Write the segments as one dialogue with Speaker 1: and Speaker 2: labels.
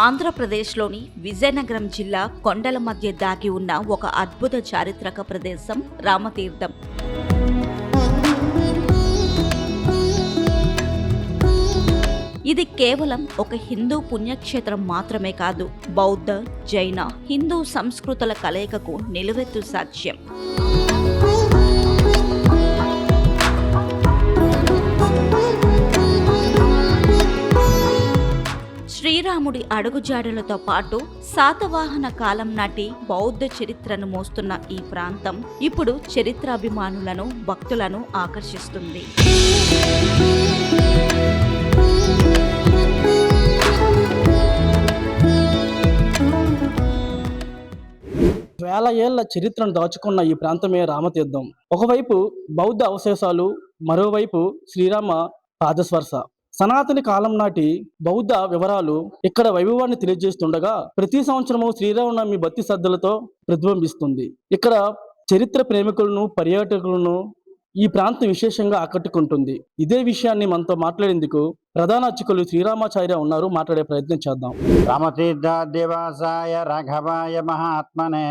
Speaker 1: ఆంధ్రప్రదేశ్లోని విజయనగరం జిల్లా కొండల మధ్య దాగి ఉన్న ఒక అద్భుత చారిత్రక ప్రదేశం రామతీర్థం. ఇది కేవలం ఒక హిందూ పుణ్యక్షేత్రం మాత్రమే కాదు, బౌద్ధ, జైన, హిందూ సంస్కృతుల కలయికకు నిలువెత్తు సాక్ష్యం. శ్రీరాముడి అడుగుజాడలతో పాటు శాతవాహన కాలం నాటి బౌద్ధ చరిత్రను మోస్తున్న ఈ ప్రాంతం ఇప్పుడు చరిత్రాభిమానులను, భక్తులను ఆకర్షిస్తుంది.
Speaker 2: వేల ఏళ్ల చరిత్రను దాచుకున్న ఈ ప్రాంతమే రామతీర్థం. ఒకవైపు బౌద్ధ అవశేషాలు, మరోవైపు శ్రీరామ పాదస్పర్శ. సనాతని కాలం నాటి బౌద్ధ వివరాలు ఇక్కడ వైభవాన్ని తెలియజేస్తుండగా, ప్రతి సంవత్సరము శ్రీరామనవమి భక్తి శ్రద్ధలతో ప్రతిబింబిస్తుంది. ఇక్కడ చరిత్ర ప్రేమికులను, పర్యాటకులను ఈ ప్రాంతం విశేషంగా ఆకట్టుకుంటుంది. ఇదే విషయాన్ని మనతో మాట్లాడేందుకు ప్రధాన అర్చకులు శ్రీరామాచార్య ఉన్నారు. మాట్లాడే ప్రయత్నం చేద్దాం.
Speaker 3: రామతీర్థాదేవాసాయ రాఘవాయ మహాత్మనే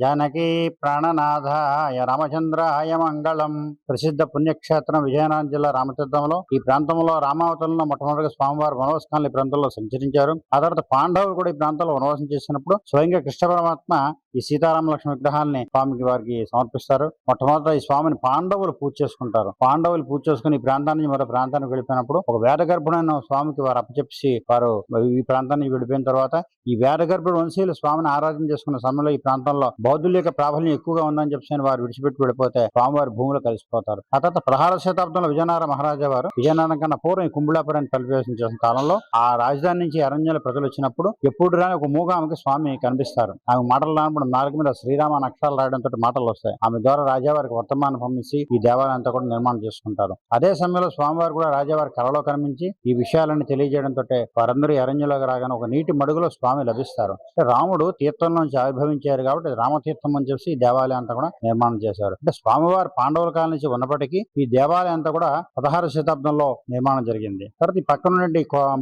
Speaker 3: జానకీ ప్రాణనాథాయ రామచంద్రాయ మంగళం. ప్రసిద్ధ పుణ్యక్షేత్రం విజయనగరం జిల్లా రామతీర్థంలో ఈ ప్రాంతంలో రామావతారంలో మొట్టమొదటిగా స్వామివారు వనవాసకాలను ఈ ప్రాంతంలో సంచరించారు. ఆ తర్వాత పాండవులు కూడా ఈ ప్రాంతంలో వనవాసం చేసినప్పుడు స్వయంగా కృష్ణ పరమాత్మ ఈ సీతారామ లక్ష్మణ విగ్రహాలని స్వామికి వారికి సమర్పిస్తారు. మొట్టమొదట ఈ స్వామిని పాండవులు పూజ చేసుకుంటారు. పాండవులు పూజ చేసుకుని ఈ ప్రాంతాన్ని మరో ప్రాంతానికి వెళ్ళిపోయినప్పుడు ఒక వేదగర్భుడైన స్వామికి వారు అప్పచెప్పి వారు ఈ ప్రాంతానికి వెళ్ళిపోయిన తర్వాత ఈ వేదగర్భుడు వంశీయులు స్వామిని ఆరాధన చేసుకున్న సమయంలో ఈ ప్రాంతంలో బౌద్ధుల యొక్క ప్రాబల్యం ఎక్కువగా ఉందని చెప్పి వారు విడిచిపెట్టి వెళ్ళిపోతే స్వామివారి భూమిలో కలిసిపోతారు. ఆ తర్వాత 16వ శతాబ్దంలో విజయనగర మహారాజా వారు విజయనగరం కన్నా పూర్వం ఈ కుంభళాపురాన్ని పరివేశం చేసిన కాలంలో ఆ రాజధాని నుంచి అరణ్యాల ప్రజలు వచ్చినప్పుడు ఎప్పుడు రాని ఒక మూగామెకి స్వామి కనిపిస్తారు. ఆమె మాటలు రానప్పుడు నాలుగు మీద శ్రీరామ అనే అక్షరాలు రాయడంతో మాటలు వస్తాయి. ఆమె ద్వారా రాజావారికి వర్తమానం పంపించి ఈ దేవాలయం అంతా కూడా నిర్మాణం చేసుకుంటారు. అదే సమయంలో స్వామివారు కూడా రాజావారి కళలో కనిపించి ఈ విషయాలన్నీ తెలియజేయడంతో వారందరూ అరణ్యంలోకి రాగానే ఒక నీటి మడుగులో స్వామి లభిస్తారు. రాముడు తీర్థం నుంచి ఆవిర్భవించారు కాబట్టి రామతీర్థం అని చెప్పి ఈ దేవాలయం అంతా కూడా నిర్మాణం చేశారు. అంటే స్వామివారు పాండవుల కాలం నుంచి ఉన్నప్పటికీ ఈ దేవాలయం అంతా కూడా 16వ శతాబ్దంలో నిర్మాణం జరిగింది. తర్వాత ఈ పక్కన నుండి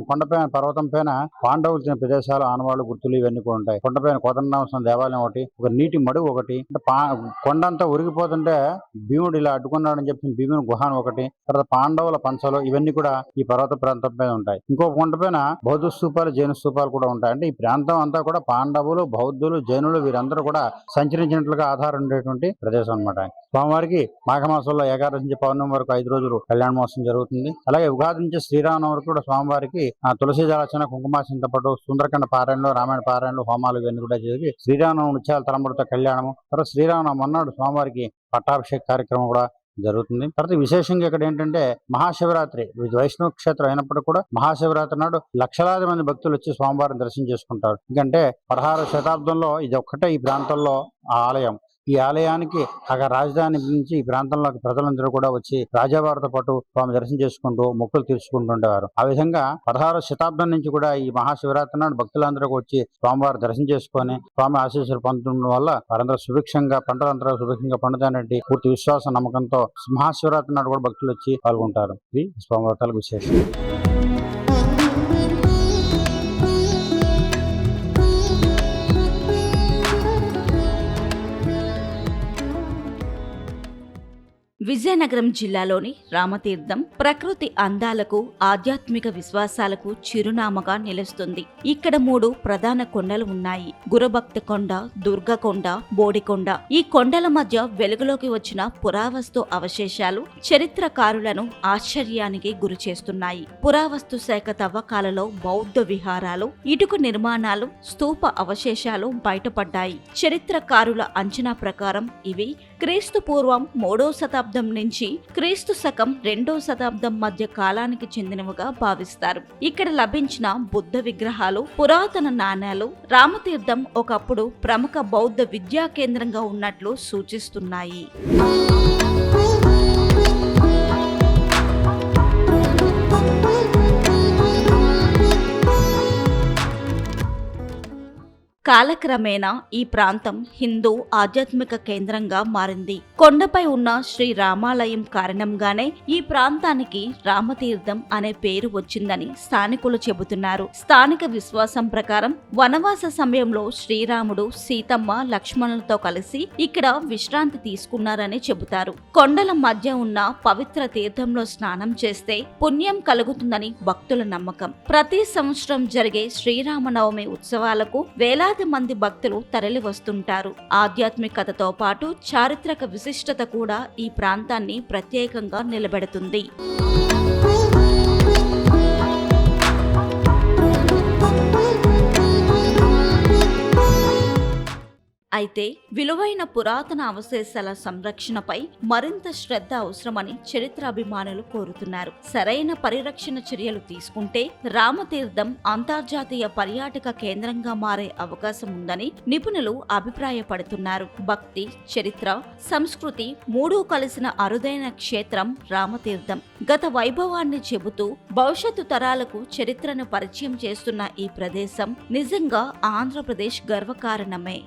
Speaker 3: కొండపైన పర్వతం పైన పాండవులు తిన ప్రదేశాలు, ఆనవాళ్లు, గుర్తులు ఇవన్నీ కూడా ఉంటాయి. కొండపైన కోదండరామ దేవాలయం ఒకటి, ఒక నీటి మడుగు ఒకటి, కొండంతా ఉరిగిపోతుంటే భీముడు ఇలా అడ్డుకున్నాడని చెప్పి భీముని గుహాన్ ఒకటి, తర్వాత పాండవుల పంచలు ఇవన్నీ కూడా ఈ పర్వత ప్రాంతం పైన ఉంటాయి. ఇంకో కొండ పైన బౌద్ధ స్తూపాలు, జైన స్తూపాలు కూడా ఉంటాయి. అంటే ఈ ప్రాంతం అంతా కూడా పాండవులు, బౌద్ధులు, జైనులు వీరందరూ కూడా సంచరించినట్లుగా ఆధారం ఉండేటువంటి ప్రదేశం అన్నమాట. స్వామివారికి మాఘమాసంలో ఏకాదశి నుంచి పౌర్ణమి వరకు 5 రోజులు కళ్యాణ మహోత్సవం జరుగుతుంది. అలాగే ఉగాది నుంచి శ్రీరామనవమి వరకు కూడా స్వామివారికి తులసి జలార్చన, కుంకుమార్చనతో పాటు సుందరకాండ పారాయణలు, రామాయణ పారాయణలు, హోమాలు ఇవన్నీ కూడా జరిగి శ్రీరామనవమి నిత్యాల తలంబడితో కళ్యాణము, తర్వాత శ్రీరామనవమి అన్నాడు స్వామివారికి పట్టాభిషేక కార్యక్రమం కూడా జరుగుతుంది. తర్వాత విశేషంగా ఇక్కడ ఏంటంటే మహాశివరాత్రి, వైష్ణవ క్షేత్రం అయినప్పటికీ కూడా మహాశివరాత్రి నాడు లక్షలాది మంది భక్తులు వచ్చి స్వామివారిని దర్శనం చేసుకుంటారు. ఎందుకంటే 16వ శతాబ్దంలో ఇది ఒక్కటే ఈ ప్రాంతంలో ఆలయం. ఈ ఆలయానికి అక్కడ రాజధాని నుంచి ఈ ప్రాంతంలోకి ప్రజలందరూ కూడా వచ్చి రాజావారితో పాటు స్వామి దర్శనం చేసుకుంటూ మొక్కులు తీర్చుకుంటుండేవారు. ఆ విధంగా 16వ శతాబ్దం నుంచి కూడా ఈ మహాశివరాత్రి నాడు భక్తులందరూ వచ్చి స్వామివారి దర్శనం చేసుకొని స్వామి ఆశీస్సులు పొందడం వల్ల వారందరూ సుభిక్షంగా, పంటలందరూ సుభిక్షంగా పండుతానంటే పూర్తి విశ్వాస నమ్మకంతో మహాశివరాత్రి నాడు కూడా భక్తులు వచ్చి పాల్గొంటారు. ఇది స్వామివారి విశేషం.
Speaker 1: విజయనగరం జిల్లాలోని రామతీర్థం ప్రకృతి అందాలకు, ఆధ్యాత్మిక విశ్వాసాలకు చిరునామాగా నిలుస్తుంది. ఇక్కడ 3 ప్రధాన కొండలు ఉన్నాయి: గురభక్త కొండ, దుర్గకొండ, బోడికొండ. ఈ కొండల మధ్య వెలుగులోకి వచ్చిన పురావస్తు అవశేషాలు చరిత్రకారులను ఆశ్చర్యానికి గురి చేస్తున్నాయి. పురావస్తు శాఖ తవ్వకాలలో బౌద్ధ విహారాలు, ఇటుక నిర్మాణాలు, స్తూప అవశేషాలు బయటపడ్డాయి. చరిత్రకారుల అంచనా ప్రకారం ఇవి క్రీస్తు పూర్వం 3వ శతాబ్దం నుంచి క్రీస్తు శకం 2వ శతాబ్దం మధ్య కాలానికి చెందినవిగా భావిస్తారు. ఇక్కడ లభించిన బుద్ధ విగ్రహాలు, పురాతన నాణేలు రామతీర్థం ఒకప్పుడు ప్రముఖ బౌద్ధ విద్యా కేంద్రంగా ఉన్నట్లు సూచిస్తున్నాయి. కాలక్రమేణా ఈ ప్రాంతం హిందూ ఆధ్యాత్మిక కేంద్రంగా మారింది. కొండపై ఉన్న శ్రీ రామాలయం కారణంగానే ఈ ప్రాంతానికి రామతీర్థం అనే పేరు వచ్చిందని స్థానికులు చెబుతున్నారు. స్థానిక విశ్వాసం ప్రకారం వనవాస సమయంలో శ్రీరాముడు, సీతమ్మ, లక్ష్మణులతో కలిసి ఇక్కడ విశ్రాంతి తీసుకున్నారని చెబుతారు. కొండల మధ్య ఉన్న పవిత్ర తీర్థంలో స్నానం చేస్తే పుణ్యం కలుగుతుందని భక్తుల నమ్మకం. ప్రతి సంవత్సరం జరిగే శ్రీరామనవమి ఉత్సవాలకు వేలాది మంది భక్తులు తరలి వస్తుంటారు. ఆధ్యాత్మికతతో పాటు చారిత్రక విశిష్టత కూడా ఈ ప్రాంతాన్ని ప్రత్యేకంగా నిలబెడుతుంది. అయితే విలువైన పురాతన అవశేషాల సంరక్షణపై మరింత శ్రద్ధ అవసరమని చరిత్రాభిమానులు కోరుతున్నారు. సరైన పరిరక్షణ చర్యలు తీసుకుంటే రామతీర్థం అంతర్జాతీయ పర్యాటక కేంద్రంగా మారే అవకాశం ఉందని నిపుణులు అభిప్రాయపడుతున్నారు. భక్తి, చరిత్ర, సంస్కృతి మూడూ కలిసిన అరుదైన క్షేత్రం రామతీర్థం. గత వైభవాన్ని చెబుతూ భవిష్యత్తు తరాలకు చరిత్రను పరిచయం చేస్తున్న ఈ ప్రదేశం నిజంగా ఆంధ్రప్రదేశ్ గర్వకారణమే.